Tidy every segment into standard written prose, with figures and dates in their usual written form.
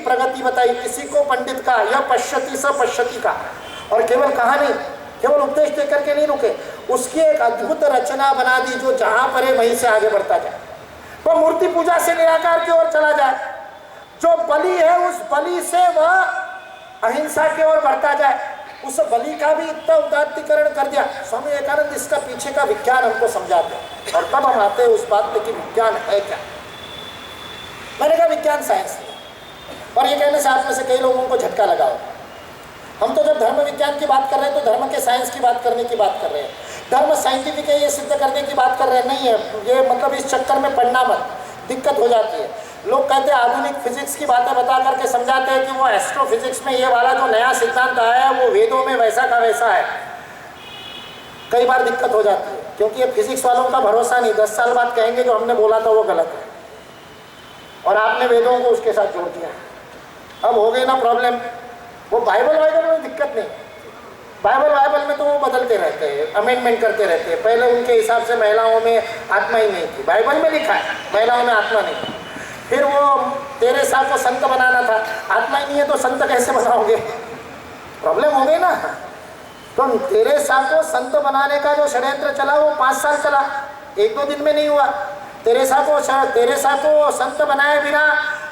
प्रगति बताई, इसी को पंडित का यह पश्यति स पश्यति का। और केवल कहानी, केवल उपदेश दे करके नहीं रुके, उसकी एक अद्भुत रचना बना दी जो जहां पर है वहीं से आगे बढ़ता जाए। वो मूर्ति पूजा से निराकार की ओर चला जाए, जो बलि है उस बलि से वह अहिंसा की ओर बढ़ता जाए, उस बलि का भी इतना उदात्तीकरण कर दिया। स्वामी विवेकानंद इसका पीछे का विज्ञान हमको समझाते हैं, और तब हम आते हैं उस बात पे कि विज्ञान है क्या। मैंने कहा विज्ञान साइंस है, और ये कहने से आप में से कई लोगों को झटका लगा होगा। हम तो जब धर्म विज्ञान की बात कर रहे हैं तो धर्म के साइंस की बात करने की बात कर रहे हैं, धर्म साइंटिफिक है ये सिद्ध करने की बात कर रहे हैं, नहीं है। ये मतलब इस चक्कर में पढ़ना मत, दिक्कत हो जाती है। लोग कहते हैं आधुनिक फिजिक्स की बातें बता करके समझाते हैं कि वो एस्ट्रोफिजिक्स में ये वाला जो नया सिद्धांत आया है वो वेदों में वैसा का वैसा है। कई बार दिक्कत हो जाती है, क्योंकि ये फिजिक्स वालों का भरोसा नहीं, 10 साल बाद कहेंगे जो हमने बोला था वो गलत है, और आपने वेदों को उसके साथ जोड़ दिया। अब हो गई ना प्रॉब्लम। वो बाइबल में दिक्कत नहीं, बाइबल में तो वो बदलते रहते हैं, अमेंडमेंट करते रहते हैं। पहले उनके हिसाब से महिलाओं में आत्मा ही नहीं थी, बाइबल में लिखा है महिलाओं में आत्मा नहीं थी। फिर वो तेरेसा को संत बनाना था, आत्मा ही नहीं है तो संत कैसे बनाओगे, प्रॉब्लम हो गई ना। तो तेरेसा को संत बनाने का जो षड्यंत्र चला वो 5 साल चला, 1-2 दिन में नहीं हुआ। तेरेसा को संत बनाए बिना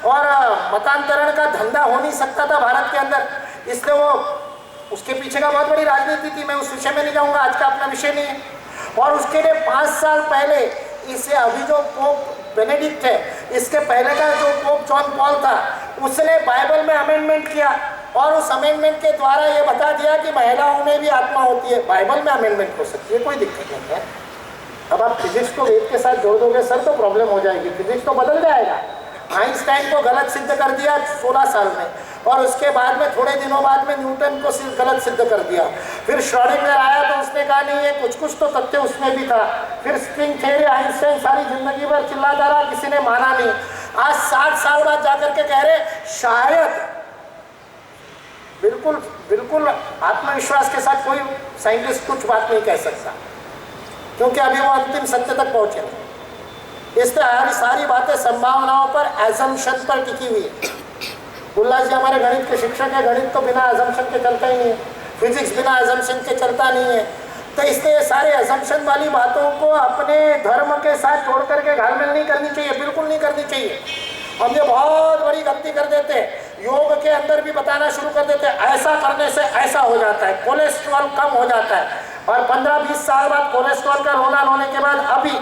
और मतांतरण का धंधा हो नहीं सकता था भारत के अंदर, इसलिए वो उसके पीछे का बहुत बड़ी राजनीति थी। मैं उस विषय में नहीं जाऊंगा, आज का अपना विषय नहीं है। और उसके लिए 5 साल पहले इसे अभी जो पोप बेनेडिक्ट है, इसके पहले का जो पोप जॉन पॉल था, उसने बाइबल में अमेंडमेंट किया और उस अमेंडमेंट के द्वारा ये बता दिया कि महिलाओं में भी आत्मा होती है। बाइबल में अमेंडमेंट हो सकती है, कोई दिक्कत नहीं है। अब आप फिजिक्स को वेद के साथ जोड़ दोगे सर तो प्रॉब्लम हो जाएगी, फिजिक्स तो बदल जाएगा। आइंस्टाइन को गलत सिद्ध कर दिया 16 साल में, और उसके बाद में थोड़े दिनों बाद में न्यूटन को गलत सिद्ध कर दिया। फिर श्रोडिंगर आया तो उसने कहा नहीं, ये कुछ तो तथ्य उसमें भी था। फिर स्ट्रिंग थ्योरी, आइंस्टाइन सारी जिंदगी भर चिल्लाता रहा, किसी ने माना नहीं। आज 60 साल बाद जाकर के कह रहे शायद, बिल्कुल आत्मविश्वास के साथ कोई साइंटिस्ट कुछ बात नहीं कह सकता, क्योंकि अभी वो अंतिम सत्य तक पहुंचे नहीं। इसलिए सारी बातें संभावनाओं पर, एजम्पशन पर टिकी हुई है। उल्लास जी हमारे गणित के शिक्षक है, गणित तो बिना एजम्पशन के चलता ही नहीं है, फिजिक्स बिना एजम्पशन के चलता नहीं है। तो इसलिए सारे एजम्पशन वाली बातों को अपने धर्म के साथ जोड़ करके घालमेल नहीं करनी चाहिए, बिल्कुल नहीं करनी चाहिए। हम ये बहुत बड़ी गलती कर देते हैं, योग के अंदर भी बताना शुरू कर देते हैं, ऐसा करने से ऐसा हो जाता है, कोलेस्ट्रॉल कम हो जाता है। और 15-20 साल बाद कोलेस्ट्रॉल का रोना होने के बाद अभी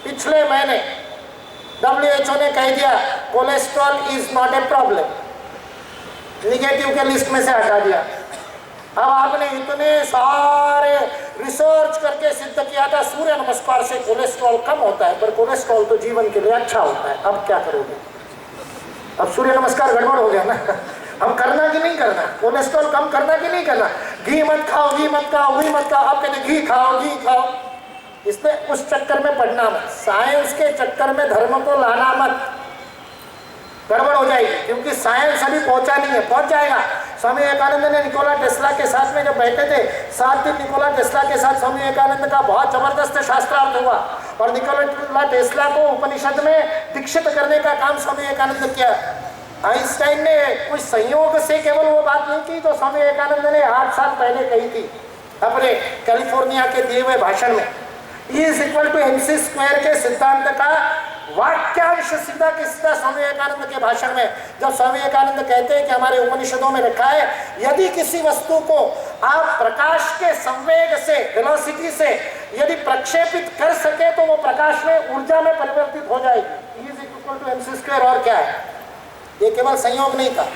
पिछले महीने WHO ने कह दिया cholesterol is not a problem, negative के लिस्ट में से हटा दिया। अब आपने इतने सारे रिसर्च करके सिद्ध किया था सूर्य नमस्कार से कोलेस्ट्रॉल कम होता है, पर कोलेस्ट्रॉल तो जीवन के लिए अच्छा होता है। अब क्या करोगे? अब सूर्य नमस्कार गड़बड़ हो गया ना। हम करना कि नहीं करना, कोलेस्ट्रॉल कम करना कि नहीं करना, घी मत खाओ, घी मत खाओ, घी मत खाओ, आप कहते घी खाओ, घी खाओ। इसलिए उस चक्कर में पड़ना मत, साइंस के चक्कर में धर्म को लाना मत, गड़बड़ हो जाएगी। क्योंकि साइंस अभी पहुंचा नहीं है, पहुंच जाएगा। स्वामी विवेकानंद ने निकोला टेस्ला के साथ में जब बैठे थे, 7 दिन निकोला टेस्ला के साथ स्वामी विवेकानंद का बहुत जबरदस्त शास्त्रार्थ हुआ, और निकोला टेस्ला को उपनिषद में दीक्षित करने का काम स्वामी विवेकानंद ने किया। आइंस्टाइन ने कुछ संयोग से केवल वो बात नहीं की जो स्वामी विवेकानंद ने 8 साल पहले कही थी अपने कैलिफोर्निया के दिए हुए भाषण में। E = mc² के सिद्धांत का वाक्यांश सीधा के सीधा स्वामी विवेकानंद के भाषण में, जब स्वामी विवेकानंद कहते हैं कि हमारे उपनिषदों में लिखा है यदि किसी वस्तु को आप प्रकाश के संवेग से, वेलोसिटी से यदि प्रक्षेपित कर सके तो वो प्रकाश में ऊर्जा में परिवर्तित हो जाएगी। E = mc²। और क्या है, ये केवल संयोग नहीं था।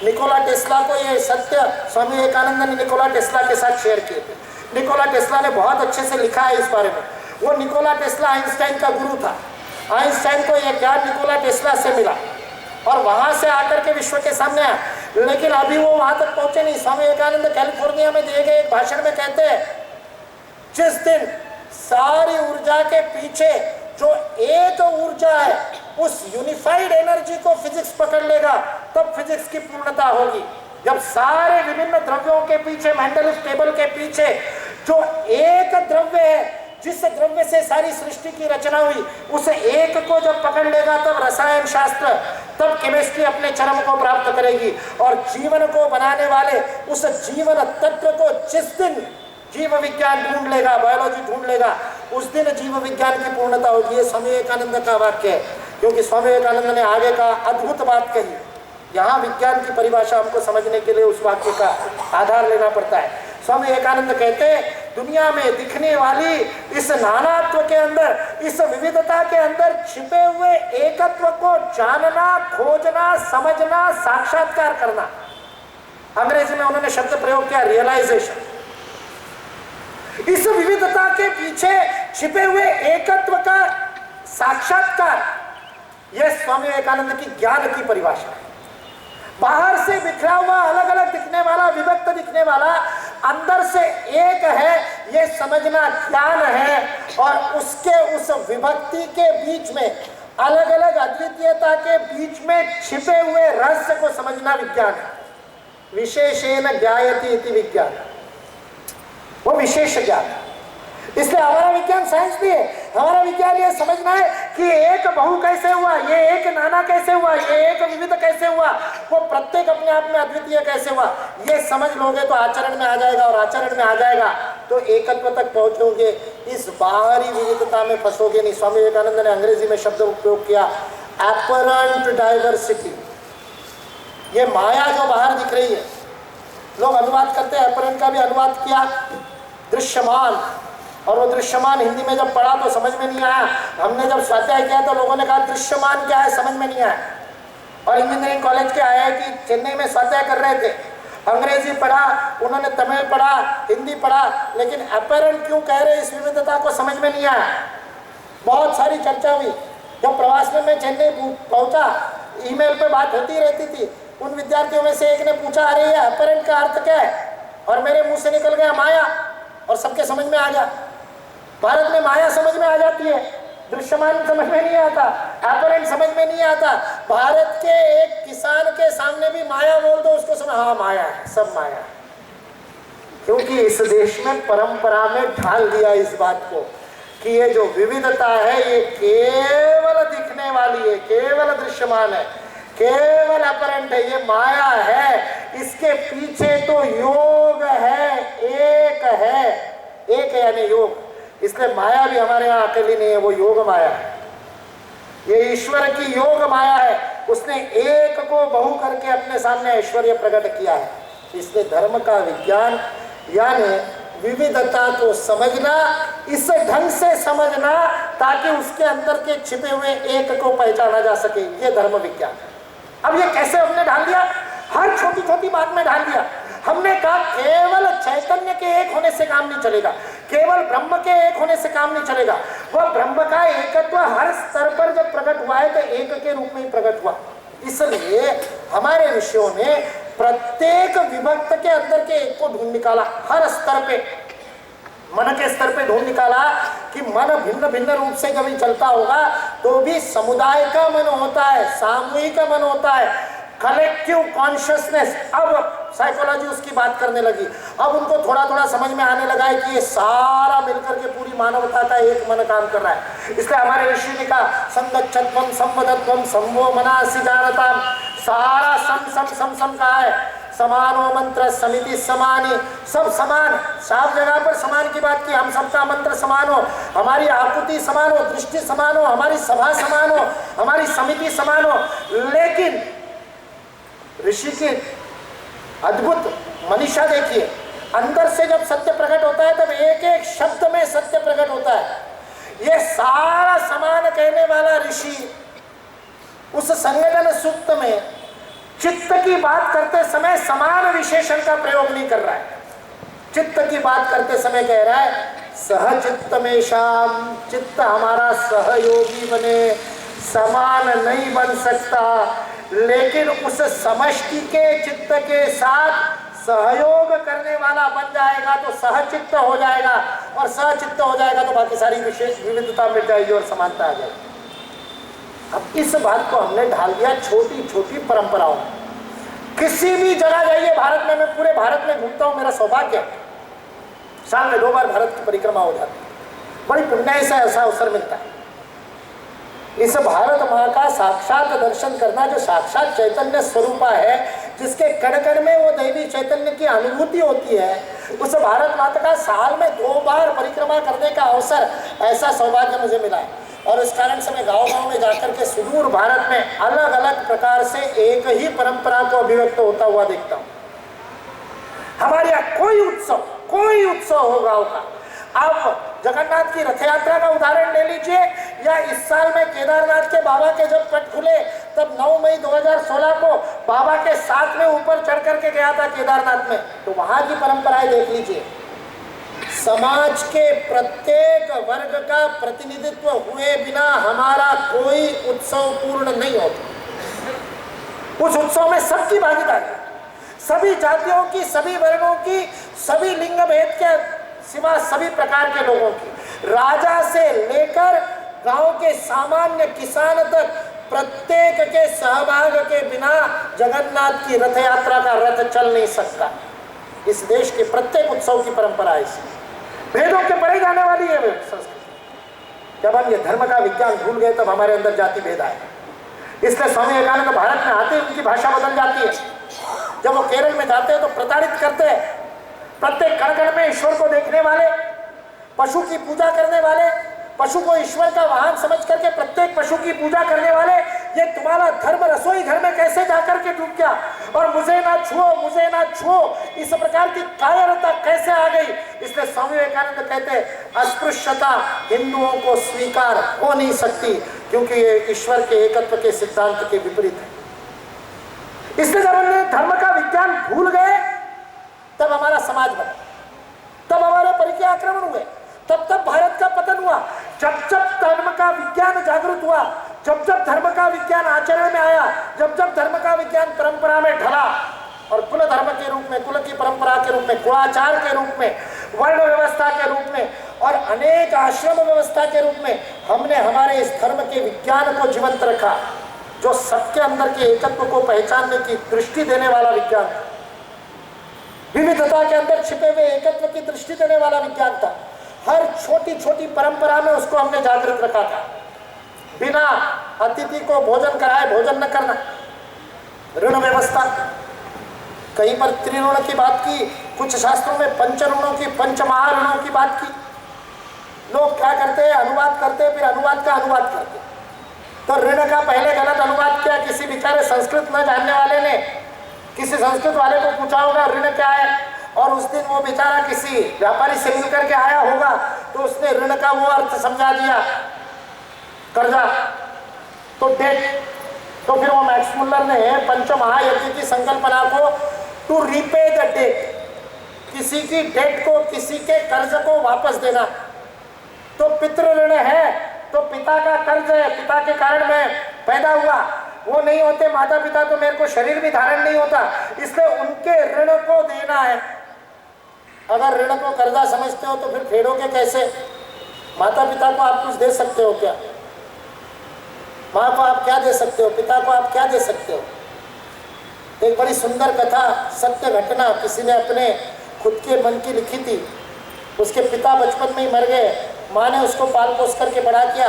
निकोला टेस्ला को ये सत्य स्वामी विवेकानंद ने निकोला टेस्ला के साथ शेयर किए थे। निकोला टेस्ला ने बहुत अच्छे से लिखा है इस बारे में। वो निकोला टेस्ला आइंस्टाइन का गुरु था। आइंस्टाइन को यह ज्ञान निकोला टेस्ला से मिला और वहां से आकर के विश्व के सामने आया, लेकिन अभी वो वहां तक पहुंचे नहीं। स्वामी विवेकानंद कैलिफोर्निया में दिए गए एक भाषण में कहते हैं जिस दिन सारी ऊर्जा के पीछे जो एक ऊर्जा है उस यूनिफाइड एनर्जी को फिजिक्स पकड़ लेगा तब फिजिक्स की पूर्णता होगी। जब सारे विभिन्न द्रव्यों के पीछे, मेंडलिस्ट टेबल के पीछे जो एक द्रव्य है, जिस द्रव्य से सारी सृष्टि की रचना हुई, उस एक को जब पकड़ लेगा तब रसायन शास्त्र, तब केमिस्ट्री अपने चरम को प्राप्त करेगी। और जीवन को बनाने वाले उस जीवन तत्व को जिस दिन जीव विज्ञान ढूंढ लेगा, बायोलॉजी ढूंढ लेगा, उस दिन जीव विज्ञान की पूर्णता होगी। ये स्वामी विवेकानंद का वाक्य है, क्योंकि स्वामी विवेकानंद ने आगे का अद्भुत बात कही। यहाँ विज्ञान की परिभाषा हमको समझने के लिए उस वाक्य का आधार लेना पड़ता है। स्वामी विवेकानंद कहते हैं, दुनिया में दिखने वाली इस नानात्व के अंदर, इस विविधता के अंदर छिपे हुए एकत्व को जानना, खोजना, समझना, साक्षात्कार करना। अंग्रेजी में उन्होंने शब्द प्रयोग किया रियलाइजेशन। इस विविधता के पीछे छिपे हुए एकत्व का साक्षात्कार, यह स्वामी विवेकानंद की ज्ञान की परिभाषा है। बाहर से बिखरा हुआ, अलग अलग दिखने वाला, विभक्त दिखने वाला, अंदर से एक है, यह समझना ज्ञान है। और उसके उस विभक्ति के बीच में, अलग अलग अद्वितीयता के बीच में छिपे हुए रहस्य को समझना विज्ञान है। विशेषेण ज्ञायति इति विज्ञान, वो विशेष ज्ञान। इसलिए हमारा विज्ञान साइंस भी है। हमारा विज्ञान ये समझना है कि एक बहु कैसे हुआ, ये एक नाना कैसे हुआ, ये एक विविध कैसे हुआ, वो प्रत्येक अपने आप में अद्वितीय कैसे हुआ। ये समझ लोगे तो आचरण में आ जाएगा, और आचरण में आ जाएगा तो एकत्व तक पहुंचोगे। इस बाहरी विविधता में फंसोगे नहीं। स्वामी विवेकानंद ने अंग्रेजी में शब्द उपयोग किया अपरेंट डाइवर्सिटी। ये माया जो बाहर दिख रही है, लोग अनुवाद करते हैं, अपरेंट का भी अनुवाद किया दृश्यमान, और वो दृश्यमान हिंदी में जब पढ़ा तो समझ में नहीं आया। हमने जब स्वाध्याय किया तो लोगों ने कहा दृश्यमान क्या है, समझ में नहीं आया। और इंजीनियरिंग कॉलेज के IIT चेन्नई में स्वाध्याय कर रहे थे, अंग्रेजी पढ़ा, उन्होंने तमिल पढ़ा, हिंदी पढ़ा, लेकिन अपरेंट क्यों कह रहे इस विविधता को समझ में नहीं आया। बहुत सारी चर्चा हुई। जब प्रवास में मैं चेन्नई पहुंचा, ईमेल पे बात होती रहती थी। उन विद्यार्थियों में से एक ने पूछा, अरे ये अपरेंट का अर्थ क्या है, और मेरे मुंह से निकल गया माया, और सबके समझ में आ गया। भारत में माया समझ में आ जाती है, दृश्यमान समझ में नहीं आता, अपरेंट समझ में नहीं आता। भारत के एक किसान के सामने भी माया बोल दो, उसको समझ, हाँ माया है, सब माया है। क्योंकि इस देश में परंपरा में ढाल दिया इस बात को कि ये जो विविधता है ये केवल दिखने वाली है, केवल दृश्यमान है, केवल अपरेंट है, ये माया है। इसके पीछे तो योग है, एक है, एक यानी योग। इसलिए माया भी हमारे यहाँ अकेली नहीं है, वो योग माया है। ये ईश्वर की योग माया है। उसने एक को बहु करके अपने सामने ऐश्वर्य प्रकट किया है। इसलिए धर्म का विज्ञान यानी विविधता को समझना, इस ढंग से समझना ताकि उसके अंदर के छिपे हुए एक को पहचाना जा सके, ये धर्म विज्ञान है। अब ये कैसे हमने ढाल दिया, हर छोटी छोटी बात में ढाल दिया। हमने कहा केवल चैतन्य के एक होने से काम नहीं चलेगा, केवल ब्रह्म के एक होने से काम नहीं चलेगा। वह ब्रह्म का एकत्व हर स्तर पर जब प्रकट हुआ है तो एक के रूप में ही प्रकट हुआ। इसलिए हमारे ऋषियों ने प्रत्येक विभक्त के अंदर के एक को ढूंढ निकाला, हर स्तर पे, मन के स्तर पे ढूंढ निकाला कि मन भिन्न भिन्न रूप से कभी चलता होगा तो भी समुदाय का मन होता है, सामूहिक मन होता है, कलेक्टिव कॉन्शियसनेस। अब साइकोलॉजी उसकी बात करने लगी। अब उनको थोड़ा थोड़ा समझ में आने लगा है कि ये सारा मिलकर के पूरी मानवता का एक मन काम कर रहा है। इसलिए हमारे ऋषि ने कहा संगच्छत्वम संवदत्वम संवो मनासि जानताम, सारा सम सम कहा है। समानो मंत्र समिति समानी, सब समान, साफ जगह पर समान की बात की। हम सबका मंत्र समान हो, हमारी आकृति समान हो, दृष्टि समान हो, हमारी सभा समान हो, हमारी समिति समान हो। लेकिन ऋषि की अद्भुत मनीषा देखिए, अंदर से जब सत्य प्रकट होता है तब एक एक शब्द में सत्य प्रकट होता है। ये सारा समान कहने वाला ऋषि उस संगठन सूक्त में चित्त की बात करते समय समान विशेषण का प्रयोग नहीं कर रहा है। चित्त की बात करते समय कह रहा है सहचित्तमेषाम, चित्त हमारा सहयोगी बने, समान नहीं बन सकता, लेकिन उस समष्टि के चित्त के साथ सहयोग करने वाला बन जाएगा तो सहचित्त हो जाएगा, और सहचित्त हो जाएगा तो बाकी सारी विशेष विविधता मिट जाएगी और समानता आ जाएगी। अब इस बात को हमने ढाल दिया छोटी छोटी परंपराओं में। किसी भी जगह जाइए भारत में, मैं पूरे भारत में घूमता हूँ, मेरा सौभाग्य है, साल में 2 बार भारत की परिक्रमा हो जाती है, बड़ी पुण्य से ऐसा अवसर मिलता है। इस भारत माँ का साक्षात दर्शन करना, जो साक्षात चैतन्य स्वरूपा है, जिसके कण कण में वो दैवी चैतन्य की अनुभूति होती है, उस भारत माता का साल में 2 बार परिक्रमा करने का अवसर, ऐसा सौभाग्य मुझे मिला है। और इस कारण से मैं गाँव-गाँव में जाकर के सुदूर भारत में अलग अलग प्रकार से एक ही परंपरा को अभिव्यक्त होता हुआ देखता हूँ। हमारे यहाँ कोई उत्सव हो गाँव का, आप जगन्नाथ की रथ यात्रा का उदाहरण ले लीजिए, या इस साल में केदारनाथ के बाबा के जब पट खुले तब 9 मई 2016 को बाबा के साथ में ऊपर चढ़ करके गया था केदारनाथ में, तो वहां की परंपराएं देख लीजिए। समाज के प्रत्येक वर्ग का प्रतिनिधित्व हुए बिना हमारा कोई उत्सव पूर्ण नहीं होता। उस उत्सव में सबकी भागीदारी, सभी जातियों की, सभी वर्गों की, सभी लिंग भेद के सिवा सभी प्रकार के लोगों की, राजा से लेकर गांव के सामान्य किसान तक, प्रत्येक के सहभाग के बिना जगन्नाथ की रथ यात्रा का रथ चल नहीं सकता। इस देश के प्रत्येक उत्सव की परंपरा है, भेदों के परे जाने वाली है संस्कृति। जब हम ये धर्म का विज्ञान भूल गए तब हमारे अंदर जाति भेद आए। इसलिए स्वामी विवेकानंद भारत में आते ही उनकी भाषा बदल जाती है। जब वो केरल में जाते हैं तो प्रताड़ित करते हैं। प्रत्येक कण कण में ईश्वर को देखने वाले, पशु की पूजा करने वाले, पशु को ईश्वर का वाहन समझ करके प्रत्येक पशु की पूजा करने वाले, ये तुम्हारा धर्म रसोई घर में कैसे जाकर के डूब गया, और मुझे ना छुओ, इस प्रकार की कायरता कैसे आ गई। इसलिए स्वामी विवेकानंद कहते हैं अस्पृश्यता हिंदुओं को स्वीकार हो नहीं सकती, क्योंकि ये ईश्वर के एकत्व के सिद्धांत के विपरीत है। इसलिए जब हमने धर्म का विज्ञान भूल गए तब हमारा समाज बना, तब हमारे पर के आक्रमण हुए, तब भारत का पतन हुआ। जब धर्म का विज्ञान जागृत हुआ, जब धर्म का विज्ञान आचरण में आया, जब धर्म का विज्ञान परंपरा में ढला, और कुल धर्म के रूप में, कुल की परंपरा के रूप में, कुलाचार के रूप में, वर्ण व्यवस्था के रूप में और अनेक आश्रम व्यवस्था के रूप में हमने हमारे इस धर्म के विज्ञान को जीवंत रखा, जो सबके अंदर के एकत्व को पहचानने की दृष्टि देने वाला विज्ञान था, विविधता के अंदर छिपे हुए एकत्व की दृष्टि देने वाला विज्ञान था। हर छोटी छोटी परंपरा में उसको हमने जागृत रखा था। बिना अतिथि को भोजन कराए भोजन न करना, ऋण व्यवस्था, कहीं पर त्रिऋण की बात की, कुछ शास्त्रों में पंचऋणों की, पंचमहाऋणों की बात की। लोग क्या करते हैं, अनुवाद करते हैं, फिर अनुवाद का अनुवाद करते हैं। तो ऋण का पहले गलत अनुवाद किया, किसी बेचारे संस्कृत न जानने वाले ने किसी संस्कृत वाले को पूछा होगा ऋण क्या है, और उस दिन वो बेचारा किसी व्यापारी से मिल करके आया होगा, तो उसने ऋण का वो अर्थ समझा दिया कर्जा, तो डेट। तो फिर वो मैक्स मुल्लर ने पंचमहायज्ञ की संकल्पना को टू रीपे द डेट, किसी की डेट को, किसी के कर्ज को वापस देना। तो पितृ ऋण है, तो पिता का कर्ज है, पिता के कारण मैं पैदा हुआ, वो नहीं होते माता पिता तो मेरे को शरीर भी धारण नहीं होता, इसलिए उनके ऋण को देना है। अगर ऋण को कर्जा समझते हो तो फिर फेडोगे कैसे? माता पिता को आप कुछ दे सकते हो क्या? माँ को आप क्या दे सकते हो? पिता को आप क्या दे सकते हो? एक बड़ी सुंदर कथा, सत्य घटना किसी ने अपने खुद के मन की लिखी थी। उसके पिता बचपन में ही मर गए, माँ ने उसको पाल पोस करके बड़ा किया,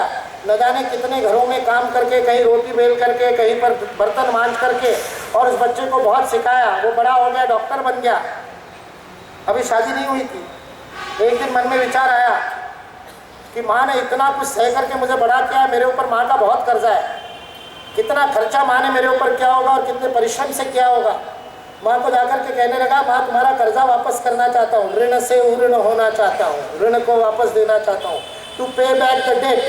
न जाने कितने घरों में काम करके, कहीं रोटी बेल करके, कहीं पर बर्तन मांज करके, और उस बच्चे को बहुत सिखाया। वो बड़ा हो गया, डॉक्टर बन गया, अभी शादी नहीं हुई थी। एक दिन मन में विचार आया कि माँ ने इतना कुछ सह करके मुझे बड़ा किया, मेरे ऊपर माँ का बहुत कर्जा है, कितना खर्चा माँ ने मेरे ऊपर किया होगा और कितने परिश्रम से किया होगा। माँ को जाकर के कहने लगा, माँ तुम्हारा कर्जा वापस करना चाहता हूँ, ऋण से उऋण होना चाहता हूँ, ऋण को वापस देना चाहता हूँ, टू पे बैक द डेट।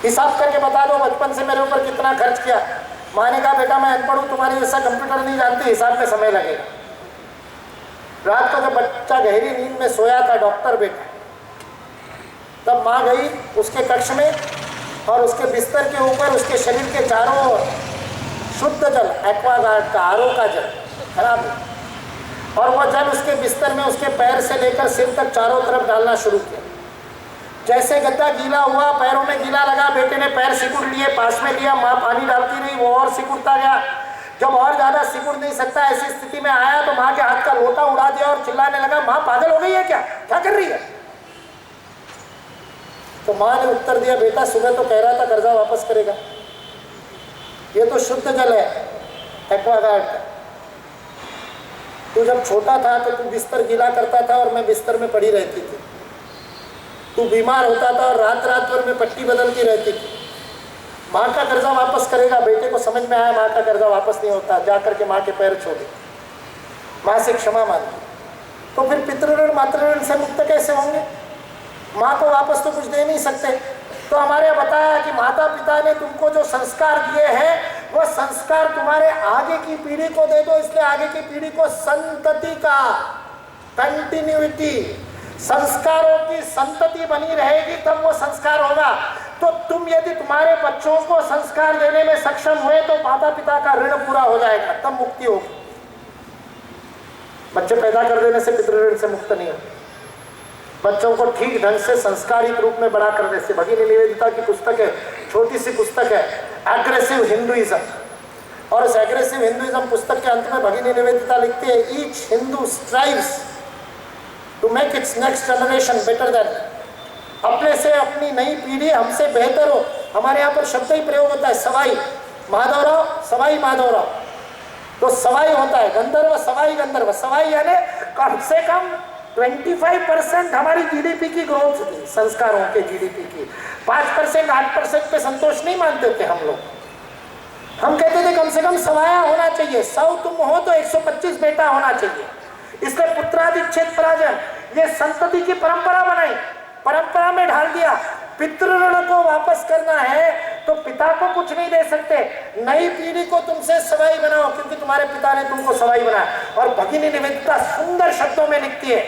हिसाब करके बता दो बचपन से मेरे ऊपर कितना खर्च किया। माँ ने कहा, बेटा मैं अनपढ़ हूँ, तुम्हारी जैसा कंप्यूटर नहीं जानती, हिसाब में समय लगेगा। रात को जब बच्चा गहरी नींद में सोया था, डॉक्टर बेटा, तब माँ गई उसके कक्ष में और उसके बिस्तर के ऊपर उसके शरीर के चारों ओर शुद्ध जल, एक्वागार्ड का, आरओ का जल, खराब है, और वह जल उसके बिस्तर में उसके पैर से लेकर सिर तक चारों तरफ डालना शुरू किया। जैसे गद्दा गीला हुआ, पैरों में गीला लगा, बेटे ने पैर सिकुड़ लिए, पास में लिया, माँ पानी डालती रही, वो और सिकुड़ता गया। जब और ज़्यादा सिकुड़ नहीं सकता, ऐसी स्थिति में आया तो माँ के हाथ का लोटा उड़ा दिया और चिल्लाने लगा, माँ पागल हो गई है क्या कर रही है? तो माँ ने उत्तर दिया, बेटा सुबह तो कह रहा था कर्जा वापस करेगा, ये तो शुद्ध जल है एक्वागार्ड का। तू जब छोटा था तो तू बिस्तर गीला करता था और मैं बिस्तर में पड़ी रहती थी, तू बीमार होता था और रात रात भर में पट्टी बदलती रहती थी। माँ का कर्जा वापस करेगा। बेटे को समझ में आया माँ का कर्जा वापस नहीं होता, जाकर के माँ के पैर छोड़े, माँ से क्षमा मांगी। तो फिर पितृऋण मातृऋण से मुक्त कैसे होंगे? माँ को वापस तो कुछ दे नहीं सकते। तो हमारे यहाँ बताया कि माता पिता ने तुमको जो संस्कार दिए हैं वो संस्कार तुम्हारे आगे की पीढ़ी को दे दो, इसलिए आगे की पीढ़ी को संतति का, कंटिन्यूटी, संस्कारों की संतति बनी रहेगी तब वो संस्कार होगा। तो तुम यदि तुम्हारे बच्चों को संस्कार देने में सक्षम हुए तो माता पिता का ऋण पूरा हो जाएगा, तब मुक्ति होगी। बच्चे पैदा कर देने से पितृऋण से मुक्त नहीं होते। बच्चों को ठीक ढंग से संस्कारित रूप में बड़ा करने से, भगिनी निवेदिता की पुस्तक है, छोटी सी पुस्तक है, एग्रेसिव हिंदुइज्म। और इस एग्रेसिव हिंदुइज्म पुस्तक के अंत में भगिनी निवेदिता लिखती है, each Hindu strives to make its next generation better than, अपने से अपनी नई पीढ़ी हमसे बेहतर हो। हमारे यहाँ पर शब्द ही प्रयोग होता है, सवाई माधवराव, सवाई माधवराव। तो सवाई होता है गंधर्व, सवाई गंधर्व। सवाई यानी कम से कम 25% हमारी जीडीपी की ग्रोथ थी, संस्कारों के जीडीपी की। 5% 8% पे संतोष नहीं मानते थे हम लोग। हम कहते थे कम से कम सवाया होना चाहिए, 100 तुम हो तो 125 बेटा होना चाहिए। इसलिए पुत्रादिच्छेद पराजन, ये संतति की परंपरा बनाई, परंपरा में ढाल दिया। पितृऋण को वापस करना है तो पिता को कुछ नहीं दे सकते, नई पीढ़ी को तुमसे सवाई बनाओ, क्योंकि तुम्हारे पिता ने तुमको सवाई बनाया। और भगिनी निवेदिता सुंदर शब्दों में लिखती है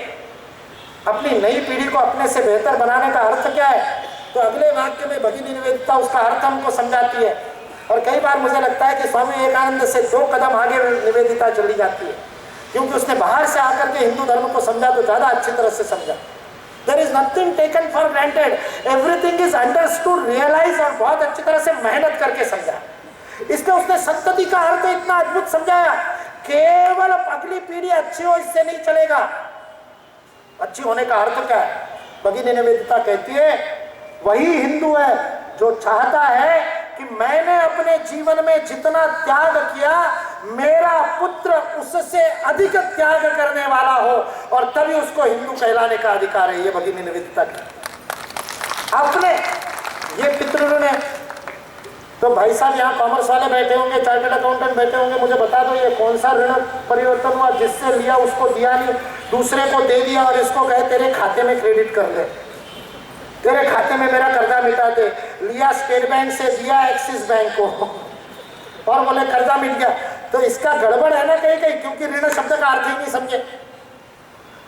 अपनी नई पीढ़ी को अपने से बेहतर बनाने का अर्थ क्या है। तो अगले वाक्य में भगिनी निवेदिता उसका अर्थ हमको समझाती है। और कई बार मुझे लगता है कि स्वामी विवेकानंद से 2 कदम आगे निवेदिता चली जाती है, क्योंकि उसने बाहर से आकर के हिंदू धर्म को समझा तो ज्यादा अच्छी तरह से समझा। There is nothing taken for granted, everything is understood, realized, और बहुत अच्छी तरह से मेहनत करके समझा। इसलिए उसने संतति का अर्थ इतना अद्भुत समझाया, केवल अगली पीढ़ी अच्छी हो इससे नहीं चलेगा। अच्छी होने का अर्थ क्या है? भगिनी निवेदिता कहती है वही हिंदू है जो चाहता है कि मैंने अपने जीवन में जितना त्याग किया मेरा पुत्र उससे अधिक त्याग करने वाला हो, और तभी उसको हिंदू कहलाने का अधिकार है। ये भगिनी निवेदिता की अपने ये पितृऋण है। तो भाई साहब यहाँ कॉमर्स वाले बैठे होंगे, चार्टर्ड अकाउंटेंट बैठे होंगे, मुझे बता दो ये कौन सा ऋण परिवर्तन हुआ जिससे लिया उसको दिया नहीं, दूसरे को दे दिया और इसको कहे तेरे खाते में क्रेडिट कर ले, तेरे खाते में मेरा कर्जा मिटा दे। लिया स्टेट बैंक से, दिया एक्सिस बैंक को और बोले कर्जा मिट गया। तो इसका गड़बड़ है ना कहीं कहीं, क्योंकि ऋण शब्द का अर्थ ही नहीं समझे।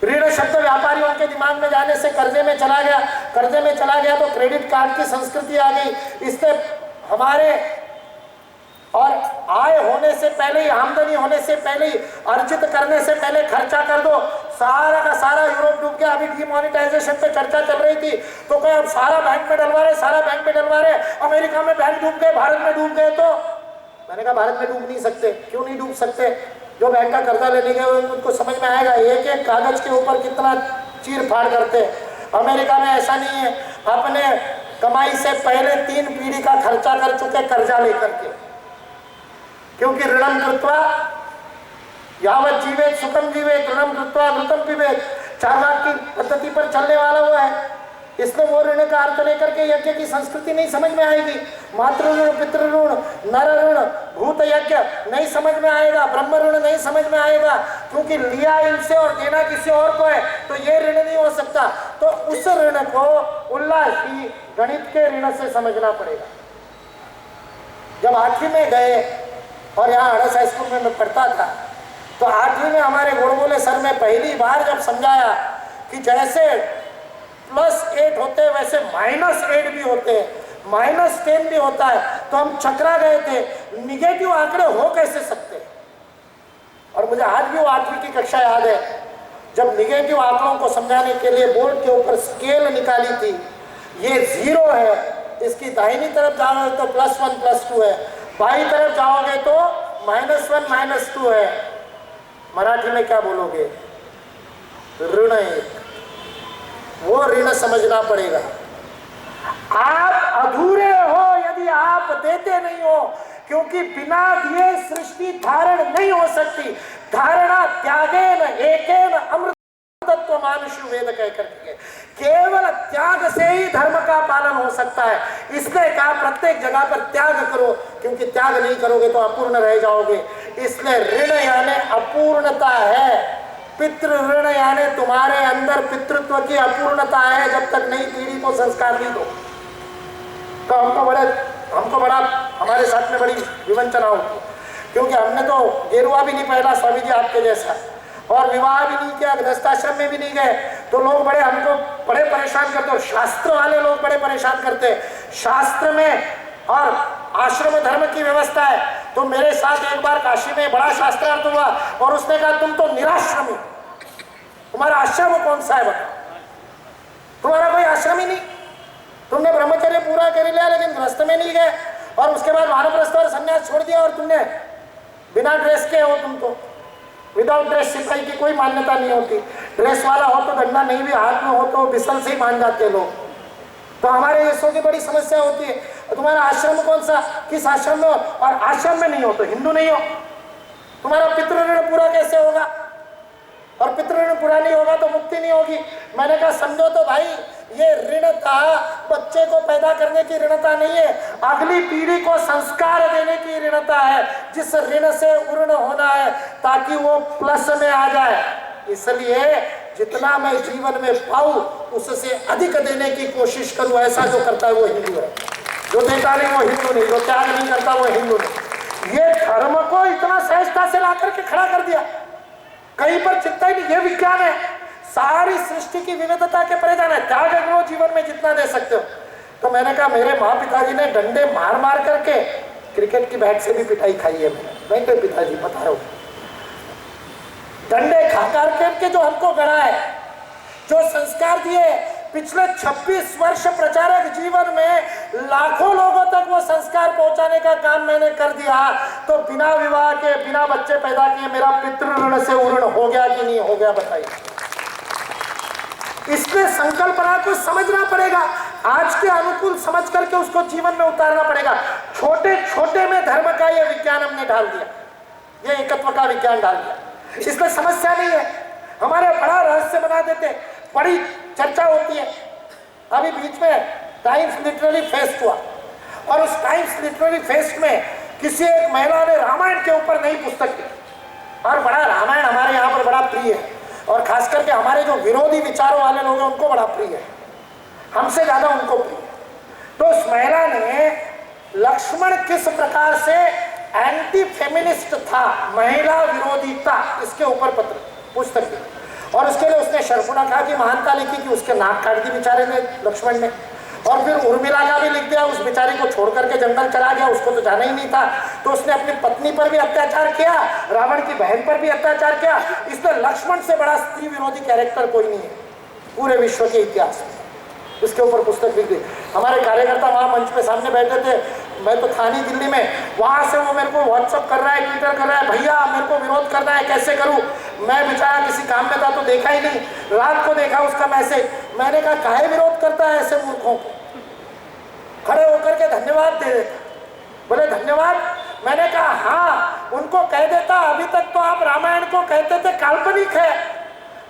ऋण शब्द व्यापारियों के दिमाग में जाने से कर्जे में चला गया, कर्जे में चला गया तो क्रेडिट कार्ड की संस्कृति आ गई। इससे हमारे और आय होने से पहले ही, आमदनी होने से पहले ही, अर्जित करने से पहले खर्चा कर दो। सारा का सारा यूरोप डूब गया। अभी डिमोनेटाइजेशन पे चर्चा चल रही थी तो क्या अब सारा बैंक में डलवा रहे, सारा बैंक में डलवा रहे। अमेरिका में बैंक डूब गए, भारत में डूब गए। तो मैंने कहा भारत में डूब नहीं सकते। क्यों नहीं डूब सकते? जो बैंक का कर्जा लेने गए उनको समझ में आएगा एक एक कागज के ऊपर कितना चीर फाड़ करते। अमेरिका में ऐसा नहीं है, अपने कमाई से पहले 3 पीढ़ी का खर्चा कर चुके कर्जा लेकर के, क्योंकि ऋणम कृत्वा यावत जीवेत सुखम जीवेत ऋणम कृत्वा घृतम पिबेत, चार्वाक की पद्धति पर चलने वाला हुआ है। इसलिए वो ऋण का अर्थ लेकर के यज्ञ की संस्कृति नहीं समझ में आएगी। मातृ ऋण, पितृ ऋण, नर ऋण, भूत यज्ञ नहीं समझ में आएगा, ब्रह्म ऋण नहीं समझ में आएगा, क्योंकि लिया इनसे और देना किसी और को है, तो ये ऋण नहीं हो सकता। तो उस ऋण को उल्लास की गणित के ऋण से समझना पड़ेगा। जब 8वीं में गए और यहाँ अड़स हाई स्कूल में मैं पढ़ता था तो 8वीं में हमारे गुड़बोले सर ने पहली बार जब समझाया कि जैसे +8 होते हैं वैसे -8 भी होते हैं, -10 भी होता है, तो हम चकरा गए थे। निगेटिव आंकड़े हो कैसे सकते हैं? और मुझे आज भी वो 8वीं की कक्षा याद है जब निगेटिव आंकड़ों को समझाने के लिए बोर्ड के ऊपर स्केल निकाली थी। ये 0 है, इसकी दाहिनी तरफ जाओगे तो +1 +2 है, बाई तरफ जाओगे तो -1 -2 है। मराठी में क्या बोलोगे? ऋण 1। वो ऋण समझना पड़ेगा। आप अधूरे हो यदि आप देते नहीं हो, क्योंकि बिना दिए सृष्टि धारण नहीं हो सकती। धारणा त्यागेन एकेन अमृतत्व मानुषु वेद कह करके, केवल त्याग से ही धर्म का पालन हो सकता है। इसलिए कहा प्रत्येक जगह पर त्याग करो, क्योंकि त्याग नहीं करोगे तो अपूर्ण रह जाओगे। इसलिए ऋण यानी अपूर्णता है, पितृ ऋण यानी तुम्हारे अंदर पितृत्व की अपूर्णता है जब तक नई पीढ़ी को संस्कार नहीं दो। तो हमको बड़ा हमारे साथ में बड़ी विवंचना होती, क्योंकि हमने तो गेरुआ भी नहीं पहना स्वामी जी आपके जैसा, और विवाह भी नहीं किया, गृहस्थाश्रम में भी नहीं गए, तो लोग बड़े हमको बड़े परेशान करते, और शास्त्र वाले लोग बड़े परेशान करते। शास्त्र में और आश्रम धर्म की व्यवस्था है। तो मेरे साथ एक बार काशी में बड़ा शास्त्रार्थ हुआ, और उसने कहा तुम तो निराश्रमी, तुम्हारा आश्रम कौन सा है बताओ, तुम्हारा कोई आश्रम ही नहीं, तुमने ब्रह्मचर्य पूरा कर लिया लेकिन गृहस्थ में नहीं गए, और उसके बाद वानप्रस्थ और संन्यास छोड़ दिया, और तुमने बिना ड्रेस के हो, तुम तो विदाउट ड्रेस सिपाही की कोई मान्यता नहीं होती। ड्रेस वाला हो तो डंडा नहीं भी हाथ में हो तो बिसल से ही मान जाते हैं लोग। तो हमारे देशों की बड़ी समस्या होती है, तुम्हारा आश्रम कौन सा, किस आश्रम में हो, और आश्रम में नहीं हो तो हिंदू नहीं हो, तुम्हारा पितृ ऋण पूरा कैसे होगा, और पितृ ऋण पूरा नहीं होगा तो मुक्ति नहीं होगी। मैंने कहा समझो तो भाई, ये ऋणता बच्चे को पैदा करने की ऋणता नहीं है, अगली पीढ़ी को संस्कार देने की ऋणता है, जिस ऋण से उर्ण होना है ताकि वो प्लस में आ जाए। इसलिए जितना मैं जीवन में पाऊं उससे अधिक देने की कोशिश करूं। ऐसा जो करता है वो हिंदू है, जो देता नहीं वो हिंदू नहीं, जो त्याग नहीं करता वो हिंदू नहीं। ये धर्म को इतना सहजता से ला करके खड़ा कर दिया, कहीं पर चिंता ही नहीं। ये विज्ञान है, सारी सृष्टि की विविधता के परे जाना है, त्याग करो जीवन में जितना दे सकते हो। तो मैंने कहा मेरे माँ पिताजी ने डंडे मार मार करके क्रिकेट की बैट से भी पिटाई खाई है मैंने, नहीं पिताजी बता रहा हूँ, डंडे खा करके जो हमको गढ़ा है, जो संस्कार दिए, पिछले 26 वर्ष प्रचारक जीवन में लाखों लोगों तक वो संस्कार पहुंचाने का काम मैंने कर दिया। तो बिना विवाह के, बिना बच्चे पैदा किए मेरा पितृ ऋण से उर्ण हो गया कि नहीं हो गया बताइए। इसलिए संकल्पना को समझना पड़ेगा, आज के अनुकूल समझ करके उसको जीवन में उतारना पड़ेगा। छोटे छोटे में धर्म का ये विज्ञान हमने डाल दिया, ये एकत्व का विज्ञान डाल दिया। इसमें समस्या नहीं है, हमारे बड़ा रहस्य बना देते, बड़ी चर्चा होती है। अभी बीच में टाइम्स लिटरेरी फेस्ट हुआ, और उस टाइम्स लिटरेरी फेस्ट में किसी एक महिला ने रामायण के ऊपर नई पुस्तक लिखी, और बड़ा रामायण हमारे यहाँ पर बड़ा प्रिय है, और खास करके हमारे जो विरोधी विचारों वाले लोग हैं उनको बड़ा प्रिय है, हमसे ज्यादा उनको प्रिय है। तो उस महिला ने लक्ष्मण किस प्रकार से एंटी फेमिनिस्ट था, महिला विरोधी था, इसके ऊपर पुस्तक दी, और उसके लिए उसने शर्फुणाखा की महानता लिखी कि उसके नाक काट दी बेचारे ने लक्ष्मण ने, और फिर उर्मिला का भी लिख दिया, उस बेचारी को छोड़ करके जंगल चला गया, उसको तो जाना ही नहीं था। तो उसने अपनी पत्नी पर भी अत्याचार किया, रावण की बहन पर भी अत्याचार किया। इसमें लक्ष्मण से बड़ा स्त्री विरोधी कैरेक्टर कोई नहीं है पूरे विश्व के इतिहास में। इसके ऊपर पुस्तक लिख दी। हमारे कार्यकर्ता वहाँ मंच पे सामने बैठे थे, मैं तो था नहीं दिल्ली में, वहाँ से वो मेरे को व्हाट्सअप कर रहा है, ट्विटर कर रहा है, भैया मेरे को विरोध करना है, कैसे करूँ। मैं बेचारा किसी काम में था तो देखा ही नहीं, रात को देखा उसका मैसेज। मैंने कहा काहे विरोध करता है ऐसे मूर्खों को, खड़े होकर के धन्यवाद दे देता। बोले धन्यवाद। मैंने कहा हाँ, उनको कह देता अभी तक तो आप रामायण को कहते थे काल्पनिक है,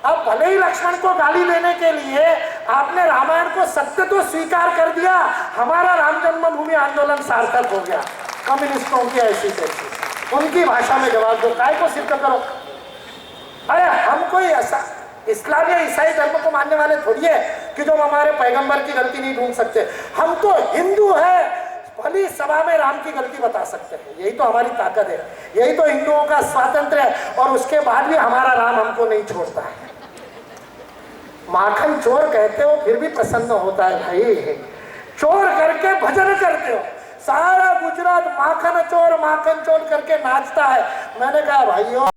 अब भले ही लक्ष्मण को गाली देने के लिए आपने रामायण को सत्य तो स्वीकार कर दिया, हमारा राम जन्मभूमि आंदोलन सार्थक हो गया। कम्युनिस्टों की ऐसी तैसी, उनकी भाषा में जवाब दो, काय को सिद्ध करो। अरे हम कोई ऐसा इस्लाम या ईसाई धर्म को मानने वाले थोड़ी है कि जो हमारे पैगंबर की गलती नहीं ढूंढ सकते। हम तो हिंदू है, भली सभा में राम की गलती बता सकते हैं, यही तो हमारी ताकत है, यही तो हिंदुओं का स्वातंत्र है। और उसके बाद भी हमारा राम हमको नहीं छोड़ता है। माखन चोर कहते हो फिर भी प्रसन्न होता है भाई, चोर करके भजन करते हो, सारा गुजरात माखन चोर करके नाचता है। मैंने कहा भाइयों